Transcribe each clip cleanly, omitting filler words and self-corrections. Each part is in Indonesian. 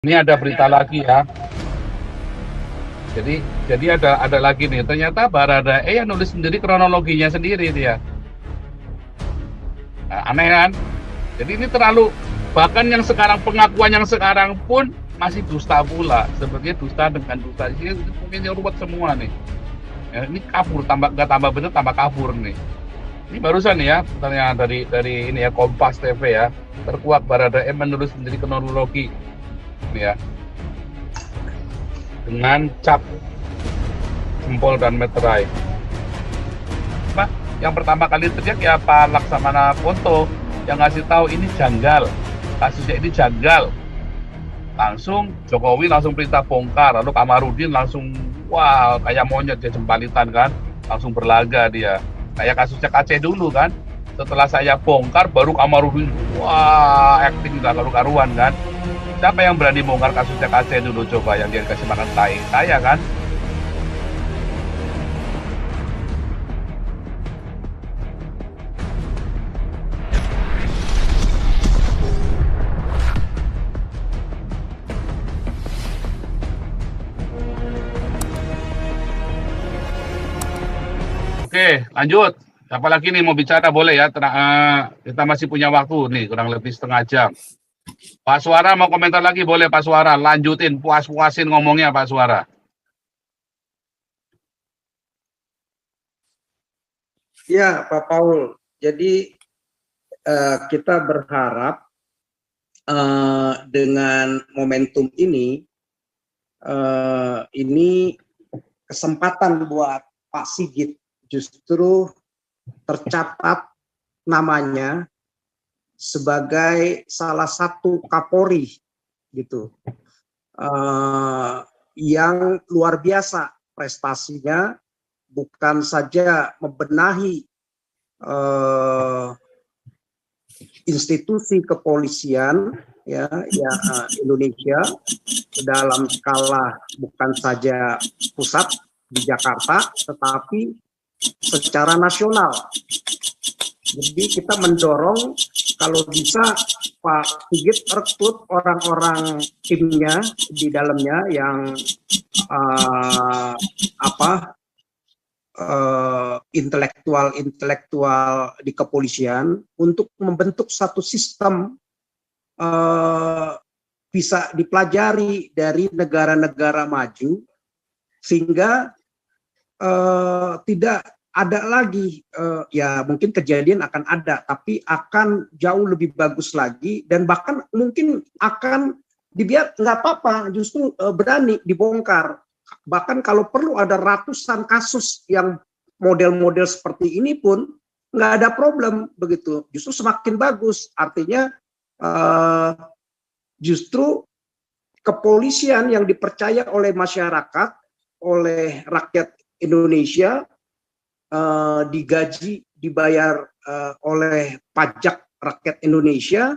Ini ada berita lagi ya. Jadi ada lagi nih. Ternyata Baradae yang nulis sendiri kronologinya sendiri dia. Nah, aneh kan? Jadi ini terlalu, bahkan yang sekarang pengakuan yang sekarang pun masih dusta pula. Sebenarnya dusta dengan dusta ini mungkin ruwet semua nih. Ya, ini kabur, tambah nggak tambah bener tambah kabur nih. Ini barusan nih ya, ternyata dari ini ya Kompas TV ya, terkuak Baradae menulis sendiri kronologi ini ya, dengan cap jempol dan meterai. Apa? Yang pertama kali teriak ya Pak Laksamana Ponto yang ngasih tahu ini janggal, kasusnya ini janggal. Langsung Jokowi langsung perintah bongkar, lalu Kamarudin langsung wah kayak monyet dia jempalitan kan, langsung berlaga dia. Kayak kasusnya Aceh dulu kan. Setelah saya bongkar baru Kamarudin wah acting gak karu-karuan kan. Siapa yang berani bongkar kasusnya Aceh dulu coba yang dia kasih makan tai? Saya kan. Oke, lanjut. Siapa lagi nih mau bicara boleh ya. Kita masih punya waktu nih kurang lebih setengah jam. Pak Suara mau komentar lagi boleh Pak Suara. Lanjutin, puas-puasin ngomongnya Pak Suara. Ya, Pak Paul. Jadi kita berharap dengan momentum ini kesempatan buat Pak Sigit justru tercatat namanya sebagai salah satu Kapolri gitu, yang luar biasa prestasinya, bukan saja membenahi institusi kepolisian ya Indonesia dalam skala bukan saja pusat di Jakarta, tetapi secara nasional. Jadi kita mendorong kalau bisa Pak Sigit rekrut orang-orang timnya di dalamnya yang intelektual di kepolisian untuk membentuk satu sistem bisa dipelajari dari negara-negara maju sehingga tidak ada lagi ya mungkin kejadian akan ada tapi akan jauh lebih bagus lagi dan bahkan mungkin akan dibiar nggak apa-apa justru berani dibongkar. Bahkan kalau perlu ada ratusan kasus yang model-model seperti ini pun nggak ada problem begitu. Justru semakin bagus. Artinya justru kepolisian yang dipercaya oleh masyarakat, oleh rakyat Indonesia, digaji, dibayar oleh pajak rakyat Indonesia,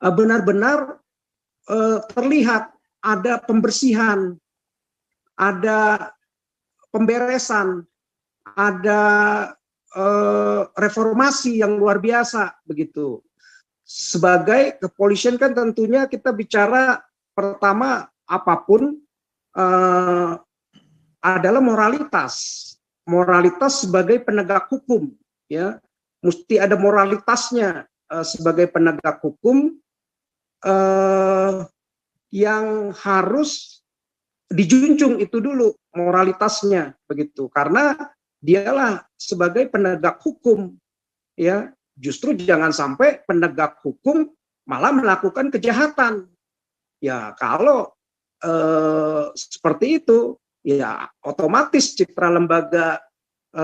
benar-benar terlihat ada pembersihan, ada pemberesan, ada reformasi yang luar biasa begitu. Sebagai kepolisian kan tentunya kita bicara pertama apapun adalah moralitas sebagai penegak hukum ya, mesti ada moralitasnya sebagai penegak hukum yang harus dijunjung itu dulu moralitasnya begitu, karena dialah sebagai penegak hukum ya, justru jangan sampai penegak hukum malah melakukan kejahatan ya. Kalau seperti itu ya otomatis citra lembaga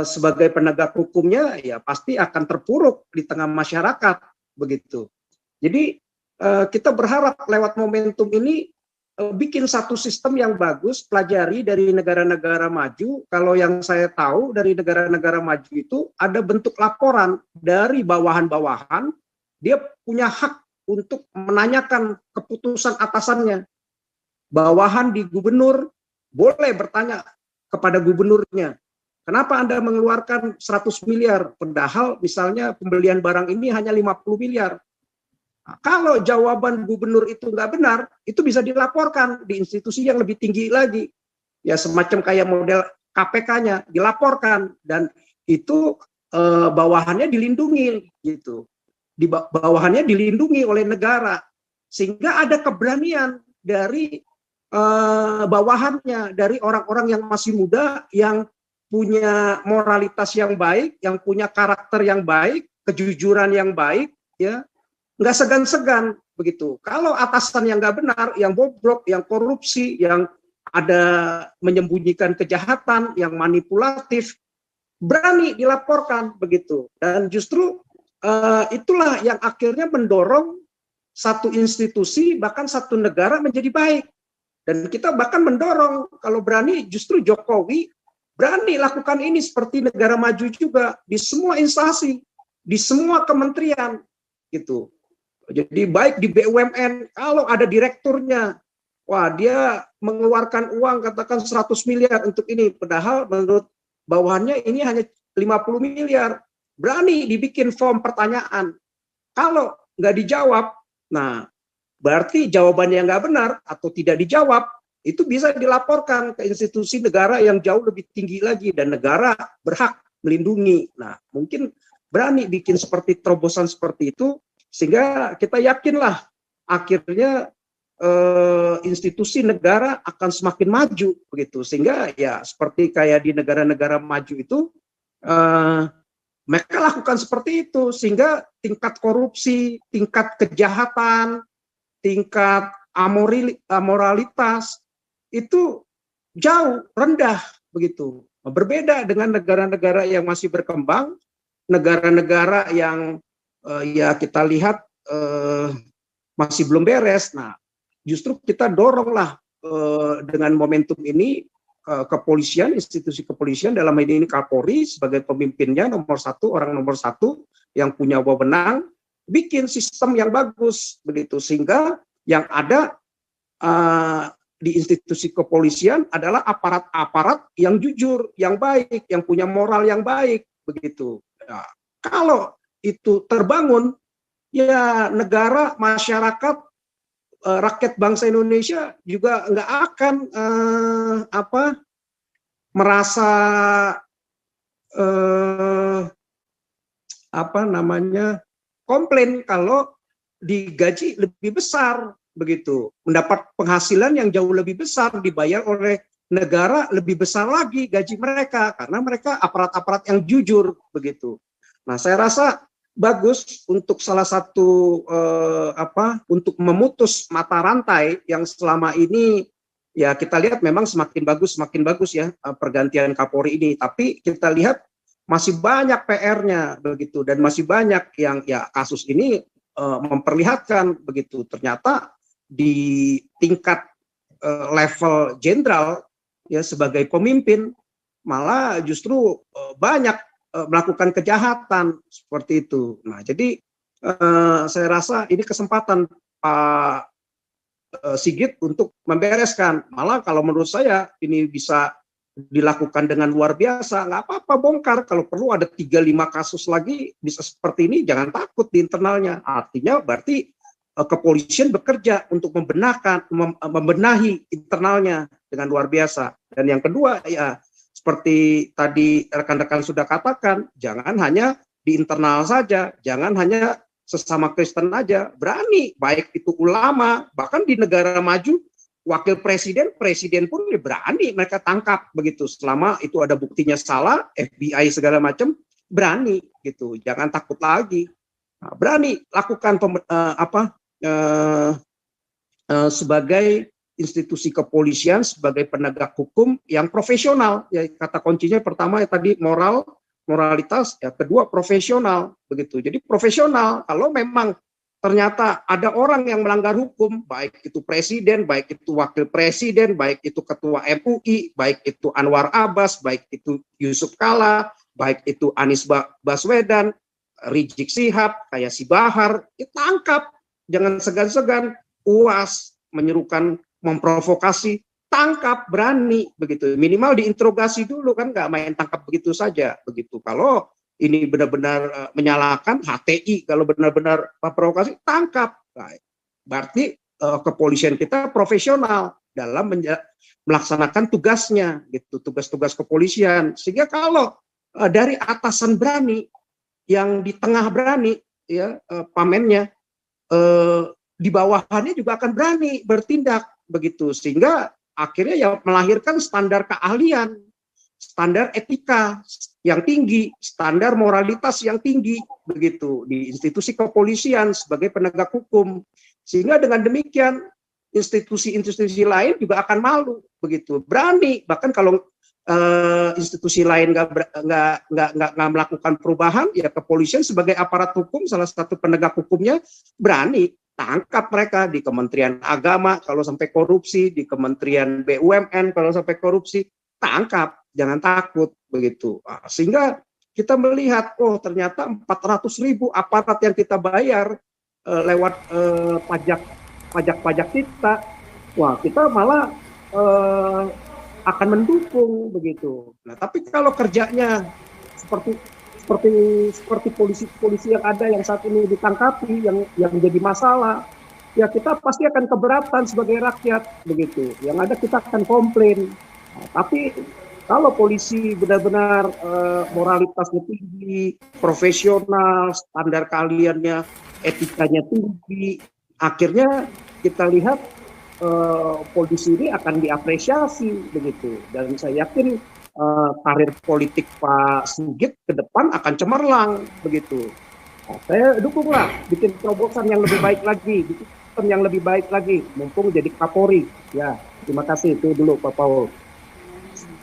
sebagai penegak hukumnya ya pasti akan terpuruk di tengah masyarakat begitu. Jadi kita berharap lewat momentum ini bikin satu sistem yang bagus, pelajari dari negara-negara maju. Kalau yang saya tahu dari negara-negara maju itu ada bentuk laporan dari bawahan-bawahan, dia punya hak untuk menanyakan keputusan atasannya. Bawahan di gubernur boleh bertanya kepada gubernurnya, kenapa Anda mengeluarkan 100 miliar, padahal misalnya pembelian barang ini hanya 50 miliar. Nah, kalau jawaban gubernur itu nggak benar, itu bisa dilaporkan di institusi yang lebih tinggi lagi. Ya semacam kayak model KPK-nya dilaporkan dan itu bawahannya dilindungi gitu. Di bawahannya dilindungi oleh negara sehingga ada keberanian dari bawahannya, dari orang-orang yang masih muda yang punya moralitas yang baik, yang punya karakter yang baik, kejujuran yang baik, ya nggak segan-segan begitu. Kalau atasan yang nggak benar, yang bobrok, yang korupsi, yang ada menyembunyikan kejahatan, yang manipulatif, berani dilaporkan begitu. Dan justru itulah yang akhirnya mendorong satu institusi bahkan satu negara menjadi baik. Dan kita bahkan mendorong kalau berani justru Jokowi berani lakukan ini seperti negara maju juga di semua instansi, di semua kementerian gitu. Jadi baik di BUMN kalau ada direkturnya, wah dia mengeluarkan uang katakan 100 miliar untuk ini, padahal menurut bawahannya ini hanya 50 miliar. Berani dibikin form pertanyaan. Kalau nggak dijawab, nah berarti jawabannya nggak benar atau tidak dijawab, itu bisa dilaporkan ke institusi negara yang jauh lebih tinggi lagi dan negara berhak melindungi. Nah mungkin berani bikin seperti terobosan seperti itu sehingga kita yakinlah akhirnya institusi negara akan semakin maju begitu, sehingga ya seperti kayak di negara-negara maju itu mereka lakukan seperti itu sehingga tingkat korupsi, tingkat kejahatan, tingkat amoralitas itu jauh rendah begitu. Berbeda dengan negara-negara yang masih berkembang, negara-negara yang ya kita lihat masih belum beres. Nah, justru kita doronglah dengan momentum ini kepolisian, institusi kepolisian dalam ini Kapolri sebagai pemimpinnya nomor satu, orang nomor satu yang punya wewenang, bikin sistem yang bagus begitu sehingga yang ada di institusi kepolisian adalah aparat-aparat yang jujur, yang baik, yang punya moral yang baik begitu. Nah, kalau itu terbangun, ya negara, masyarakat, rakyat bangsa Indonesia juga nggak akan merasa komplain kalau digaji lebih besar begitu, mendapat penghasilan yang jauh lebih besar, dibayar oleh negara lebih besar lagi gaji mereka karena mereka aparat-aparat yang jujur begitu. Nah, saya rasa bagus untuk salah satu untuk memutus mata rantai yang selama ini ya kita lihat memang semakin bagus ya pergantian Kapolri ini, tapi kita lihat masih banyak PR-nya begitu dan masih banyak yang ya kasus ini memperlihatkan begitu ternyata di tingkat level jenderal ya sebagai pemimpin malah justru banyak melakukan kejahatan seperti itu. Nah, jadi saya rasa ini kesempatan Pak Sigit untuk membereskan. Malah kalau menurut saya ini bisa dilakukan dengan luar biasa, nggak apa-apa bongkar. Kalau perlu ada 3-5 kasus lagi bisa seperti ini, jangan takut di internalnya. Artinya berarti kepolisian bekerja untuk membenahi internalnya dengan luar biasa. Dan yang kedua ya seperti tadi rekan-rekan sudah katakan, jangan hanya di internal saja, jangan hanya sesama Kristen aja, berani, baik itu ulama, bahkan di negara maju, wakil presiden pun berani mereka tangkap begitu, selama itu ada buktinya salah, FBI segala macam, berani gitu, jangan takut lagi, nah, berani lakukan sebagai institusi kepolisian sebagai penegak hukum yang profesional. Ya, kata kuncinya pertama ya tadi moralitas, ya kedua profesional begitu. Jadi profesional kalau memang ternyata ada orang yang melanggar hukum, baik itu presiden, baik itu wakil presiden, baik itu ketua MUI, baik itu Anwar Abbas, baik itu Yusuf Kala, baik itu Anies Baswedan, Rizik Sihab, kayak si Bahar, ditangkap, jangan segan-segan, UAS menyerukan memprovokasi, tangkap, berani begitu, minimal diinterogasi dulu kan, nggak main tangkap begitu saja begitu. Kalau ini benar-benar menyalahkan HTI, kalau benar-benar provokasi tangkap. Nah, berarti kepolisian kita profesional dalam melaksanakan tugasnya, gitu, tugas-tugas kepolisian. Sehingga kalau dari atasan berani, yang di tengah berani, ya pamennya, di bawahannya juga akan berani bertindak, begitu. Sehingga akhirnya ya melahirkan standar keahlian, standar etika yang tinggi, standar moralitas yang tinggi, begitu, di institusi kepolisian sebagai penegak hukum. Sehingga dengan demikian institusi-institusi lain juga akan malu, begitu, berani. Bahkan kalau institusi lain nggak melakukan perubahan, ya kepolisian sebagai aparat hukum, salah satu penegak hukumnya, berani tangkap mereka di Kementerian Agama kalau sampai korupsi, di Kementerian BUMN kalau sampai korupsi, tangkap, jangan takut, begitu. Sehingga kita melihat, oh ternyata 400.000 aparat yang kita bayar lewat pajak kita, wah kita malah akan mendukung, begitu. Nah, tapi kalau kerjanya seperti polisi-polisi yang ada yang saat ini ditangkapi, yang jadi masalah, ya kita pasti akan keberatan sebagai rakyat, begitu. Yang ada kita akan komplain. Nah, tapi kalau polisi benar-benar moralitasnya tinggi, profesional, standar keahliannya, etikanya tinggi, akhirnya kita lihat polisi ini akan diapresiasi, begitu. Dan saya yakin karir politik Pak Sigit ke depan akan cemerlang, begitu. Nah, saya dukunglah bikin terobosan yang lebih baik lagi, bikin sistem yang lebih baik lagi, mumpung jadi Kapolri. Ya, terima kasih, itu dulu Pak Paul.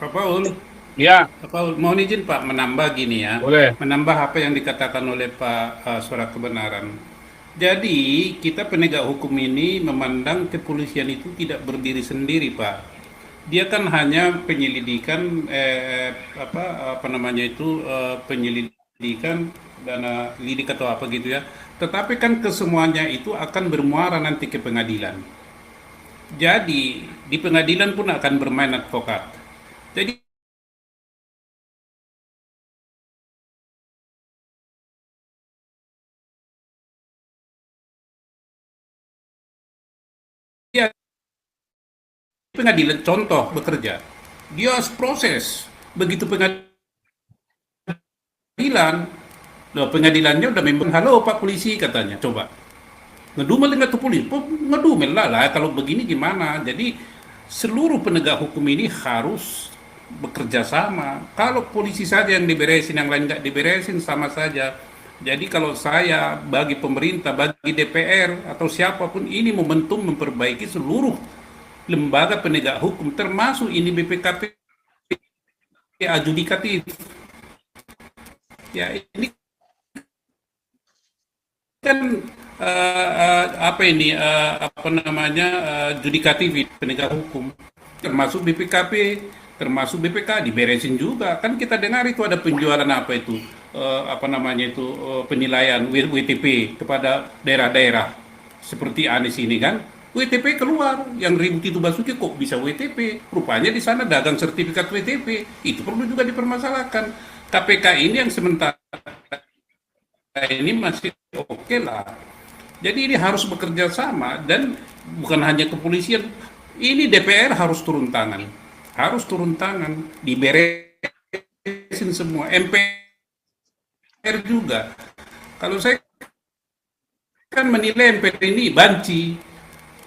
Pak Paul, Ya, Pak Paul, mohon izin Pak menambah gini ya, boleh. menambah apa yang dikatakan oleh Pak Suara Kebenaran. Jadi kita penegak hukum ini memandang kepolisian itu tidak berdiri sendiri Pak. Dia kan hanya penyelidikan penyelidikan dana lidik atau apa gitu ya. Tetapi kan kesemuanya itu akan bermuara nanti ke pengadilan. Jadi di pengadilan pun akan bermain advokat. Jadi dia pengadilan contoh bekerja, dia harus proses. Begitu pengadilannya udah memang, halo Pak Polisi katanya, coba ngedumel nggak tuh polisi? Ngedumel lah, kalau begini gimana? Jadi seluruh penegak hukum ini harus bekerja sama. Kalau polisi saja yang diberesin, yang lain nggak diberesin, sama saja. Jadi kalau saya, bagi pemerintah, bagi DPR atau siapapun, ini momentum memperbaiki seluruh lembaga penegak hukum, termasuk ini BPKP adjudikatif. Ya ini kan judikatif penegak hukum, termasuk BPKP, termasuk BPK diberesin juga. Kan kita dengar itu ada penjualan penilaian WTP kepada daerah-daerah seperti Anies ini kan. WTP keluar, yang ribut itu Basuki kok bisa WTP? Rupanya di sana dagang sertifikat WTP. Itu perlu juga dipermasalahkan. KPK ini yang sementara ini masih oke lah. Jadi ini harus bekerja sama, dan bukan hanya kepolisian. Ini DPR harus turun tangan. Harus turun tangan, diberesin semua. MPR juga. Kalau saya kan menilai MPR ini banci.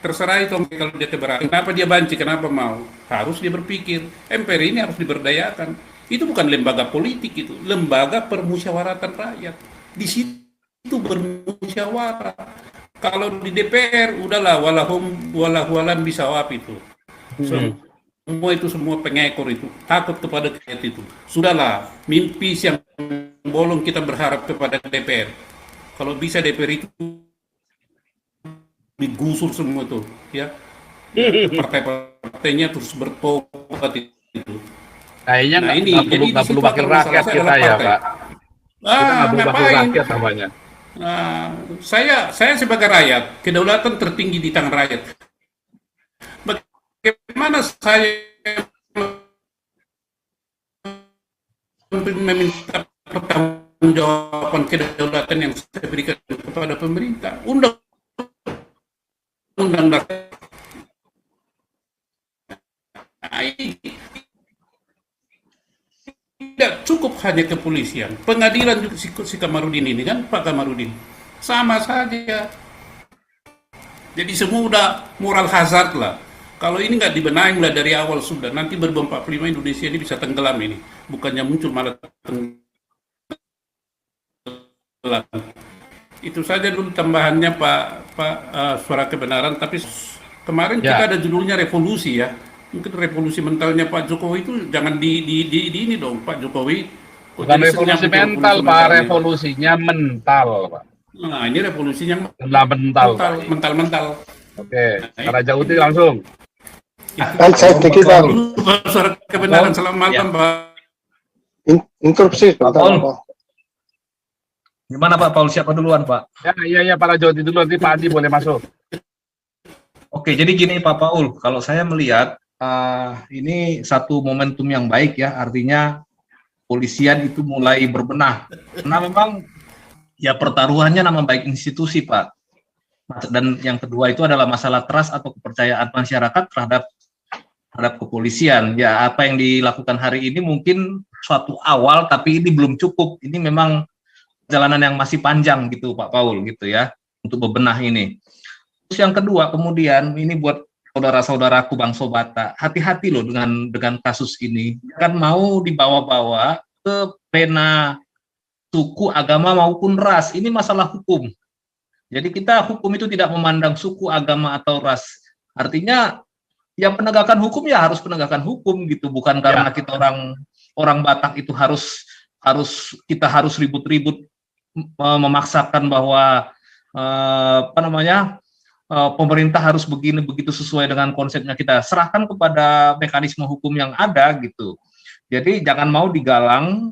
Terserah itu kalau dia keberatan. Kenapa dia banci, kenapa mau? Harus dia berpikir. MPR ini harus diberdayakan. Itu bukan lembaga politik, itu lembaga permusyawaratan rakyat. Di situ bermusyawarah. Kalau di DPR udahlah walam bisawab itu. Semua itu semua pengekor itu takut kepada rakyat itu. Sudahlah, mimpi siang bolong kita berharap kepada DPR. Kalau bisa DPR itu digusur semua tuh, ya. Partai-partainya terus bertobat itu. Kayaknya Nah, ini nggak jadi perlu wakil rakyat kita ya, Pak. Kita nggak perlu wakil rakyat namanya. Saya sebagai rakyat, kedaulatan tertinggi di tangan rakyat. Bagaimana saya meminta pertanggung luapan kedaulatan yang saya berikan kepada pemerintah. Undang-undang dasar. Tidak cukup hanya kepolisian, pengadilan juga si Kamarudin ini kan, Pak Kamarudin sama saja. Jadi semua udah moral hazard lah. Kalau ini nggak dibenahi mulai dari awal sudah, nanti 2045 Indonesia ini bisa tenggelam ini. Bukannya muncul malah tenggelam. Itu saja dulu tambahannya Pak Suara Kebenaran. Tapi kemarin kita ada judulnya revolusi ya. Mungkin revolusi mentalnya Pak Jokowi itu jangan di ini dong Pak Jokowi. Bukan revolusi mental Pak, revolusinya mental Pak. Nah ini revolusinya mental. Oke, Pak Raja Uti langsung. Baik, saya sedikit Pak. Suara Kebenaran, selamat malam Pak. Interupsi sebentar Pak. Gimana Pak Paul, siapa duluan Pak? Ya Pak Raja Uti dulu, nanti Pak Andi boleh masuk. Oke, jadi gini Pak Paul, kalau saya melihat ini satu momentum yang baik ya, artinya polisian itu mulai berbenah. Karena memang ya pertaruhannya nama baik institusi Pak. Dan yang kedua itu adalah masalah trust atau kepercayaan masyarakat terhadap kepolisian. Ya apa yang dilakukan hari ini mungkin suatu awal, tapi ini belum cukup. Ini memang perjalanan yang masih panjang gitu Pak Paul gitu ya, untuk bebenah ini. Terus yang kedua kemudian ini buat saudara-saudaraku Bangsa Batak, hati-hati loh dengan kasus ini. Kan mau dibawa-bawa ke pena suku, agama maupun ras. Ini masalah hukum. Jadi kita hukum itu tidak memandang suku, agama atau ras. Artinya yang penegakan hukum ya harus penegakan hukum gitu, bukan karena kita orang Batak itu harus ribut-ribut memaksakan bahwa pemerintah harus begini begitu sesuai dengan konsepnya. Kita serahkan kepada mekanisme hukum yang ada gitu. Jadi jangan mau digalang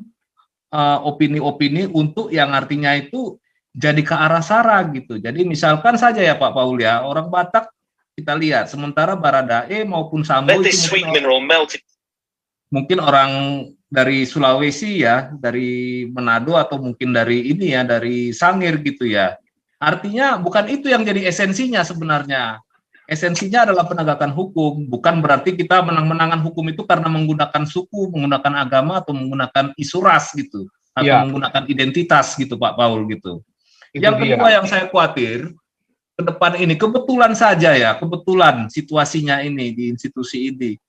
opini-opini untuk yang artinya itu jadi ke arah sara gitu. Jadi misalkan saja ya Pak Paul ya, orang Batak kita lihat, sementara Baradae maupun Sambo itu mungkin orang dari Sulawesi ya, dari Manado atau mungkin dari ini ya, dari Sangir gitu ya. Artinya bukan itu yang jadi esensinya sebenarnya. Esensinya adalah penegakan hukum, bukan berarti kita menang-menangan hukum itu karena menggunakan suku, menggunakan agama atau menggunakan isu ras gitu, atau menggunakan identitas gitu Pak Paul gitu. Yang kedua yang saya khawatir ke depan ini, kebetulan situasinya ini di institusi ini,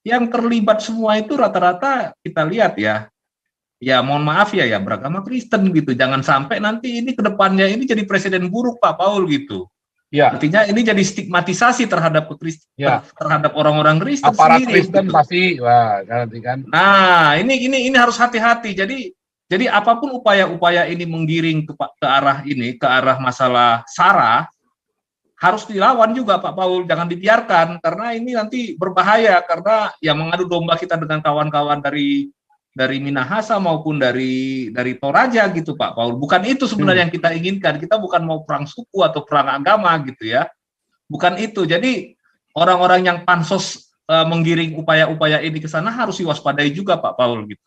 yang terlibat semua itu rata-rata kita lihat ya mohon maaf ya beragama Kristen gitu. Jangan sampai nanti ini ke depannya ini jadi presiden buruk Pak Paul gitu. Ya. Artinya ini jadi stigmatisasi terhadap terhadap orang-orang Kristen aparat sendiri. Kristen gitu. Pasti nanti kan. Nah, ini harus hati-hati. Jadi apapun upaya-upaya ini menggiring ke arah masalah SARA, harus dilawan juga Pak Paul, jangan dibiarkan karena ini nanti berbahaya, karena yang mengadu domba kita dengan kawan-kawan dari Minahasa maupun dari Toraja gitu Pak Paul. Bukan itu sebenarnya yang kita inginkan. Kita bukan mau perang suku atau perang agama gitu ya. Bukan itu. Jadi orang-orang yang pansos menggiring upaya-upaya ini ke sana harus diwaspadai juga Pak Paul gitu.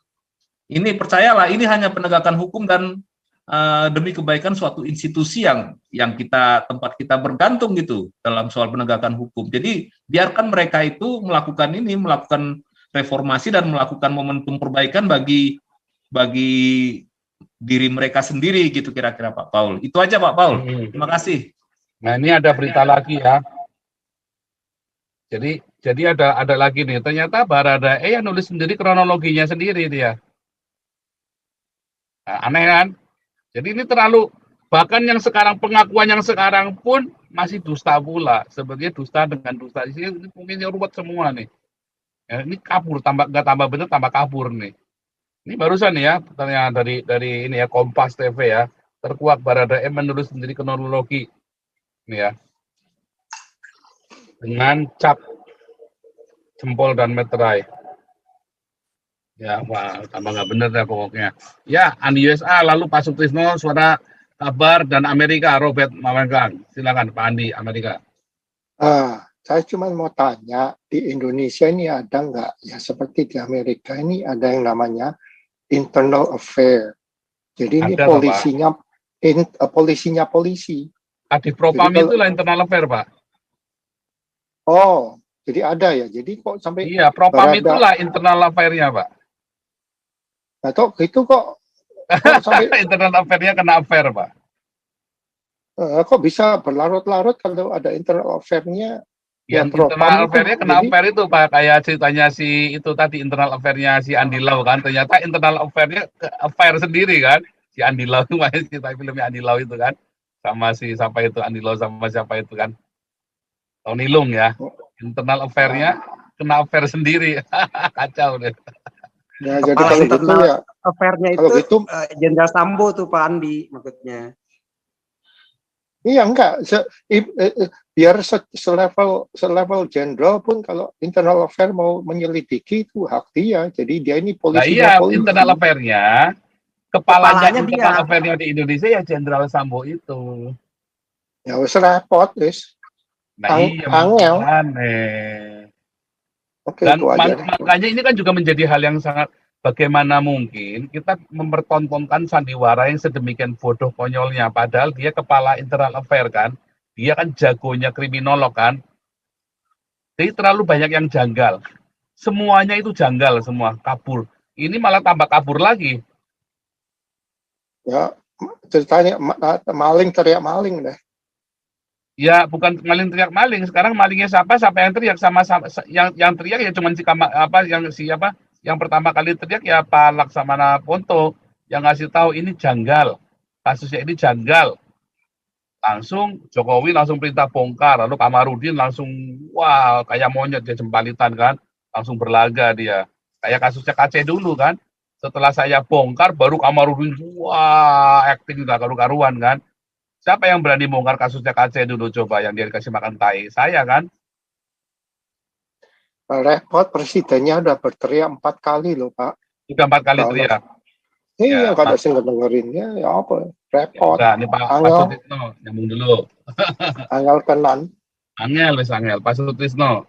Ini percayalah, ini hanya penegakan hukum dan demi kebaikan suatu institusi yang tempat kita bergantung gitu dalam soal penegakan hukum. Jadi biarkan mereka itu melakukan reformasi dan melakukan momentum perbaikan bagi diri mereka sendiri gitu kira-kira Pak Paul. Itu aja Pak Paul. Terima kasih. Nah ini ada berita lagi ya. Jadi ada lagi nih. Ternyata Baradae yang nulis sendiri kronologinya sendiri dia. Nah, aneh kan? Jadi ini terlalu, bahkan yang sekarang pengakuan yang sekarang pun masih dusta pula. Sebenarnya dusta dengan dusta. Ini mungkin ruwet semua nih. Ya, ini kabur, nggak tambah bener, tambah kabur nih. Ini barusan ya, ternyata dari ini ya Kompas TV ya, terkuak Baradae menulis sendiri kronologi. Ini ya. Dengan cap jempol dan meterai. Ya, wah, tambah nggak bener ya pokoknya. Ya, Andi USA, lalu Pak Sutrisno, Suara Kabar, dan Amerika, Robert Mawengan. Silakan Pak Andi, Amerika. Saya cuma mau tanya, di Indonesia ini ada nggak, ya seperti di Amerika ini ada yang namanya internal affair. Jadi ini Ada, Pak. polisinya polisi. Kadif Propam Jadi kalau- itulah internal affair, Pak. Oh, jadi ada ya. Jadi kok sampai Iya, Propam Barada- itulah internal affair-nya, Pak. nah, itu kok sampai Internal affair-nya kena affair, Pak. kok bisa berlarut-larut kalau ada internal affair-nya? Ya, Yang Propam internal itu, affair-nya kena jadi- affair itu, Pak. Kayak ceritanya si itu tadi, internal affair-nya si Andi Lau kan. Ternyata internal affair-nya affair sendiri kan. Si Andi Lau, makanya cerita filmnya Andi Lau itu kan. Sama si siapa itu, Andi Lau sama siapa itu kan. Tony Lung ya. Internal affair-nya kena affair sendiri. Kacau deh. Ya, jadi Kepala kalau gitu internal ya, affair-nya kalau itu gitu, Jenderal Sambo tuh Pak Andi maksudnya. iya enggak. Biar selevel jenderal pun kalau internal affair mau menyelidiki itu hak dia. Jadi dia ini Nah polisinya iya, polisi. internal affair-nya, kepalanya Kepalanya internal dia. affair-nya di Indonesia ya Jenderal Sambo itu. Ya wis repot wis. Nah iya, Angel. makanya. Oke, Dan itu aja. makanya ini kan juga menjadi hal yang sangat, bagaimana mungkin kita mempertontonkan sandiwara yang sedemikian bodoh konyolnya, padahal dia kepala internal affair kan, dia kan jagonya kriminolog kan, jadi terlalu banyak yang janggal, semuanya itu janggal semua, kabur, ini malah tambah kabur lagi. Ya, ceritanya maling teriak maling deh. Ya bukan maling teriak maling, sekarang malingnya siapa yang teriak, sama yang teriak ya cuman yang pertama kali teriak ya Pak Laksamana Ponto yang ngasih tahu ini janggal, kasusnya ini janggal. Langsung Jokowi langsung perintah bongkar, lalu Kamarudin langsung wah kayak monyet dia jempalitan kan, langsung berlaga dia. Kayak kasusnya KC dulu kan. Setelah saya bongkar baru Kamarudin wah acting gak karu-karuan kan. Siapa yang berani bongkar kasusnya KC dulu coba yang dia dikasih makan tai? Saya kan. Repot, presidennya udah berteriak 4 kali loh Pak. Sudah 4 kali Kalau- teriak. Iya, Ya, kalau Pak. saya dengerinnya ya apa? Ya Repot. udah, ini Pak Sutisno nyambung dulu. Angel tenan. Angel, Pak Sutisno.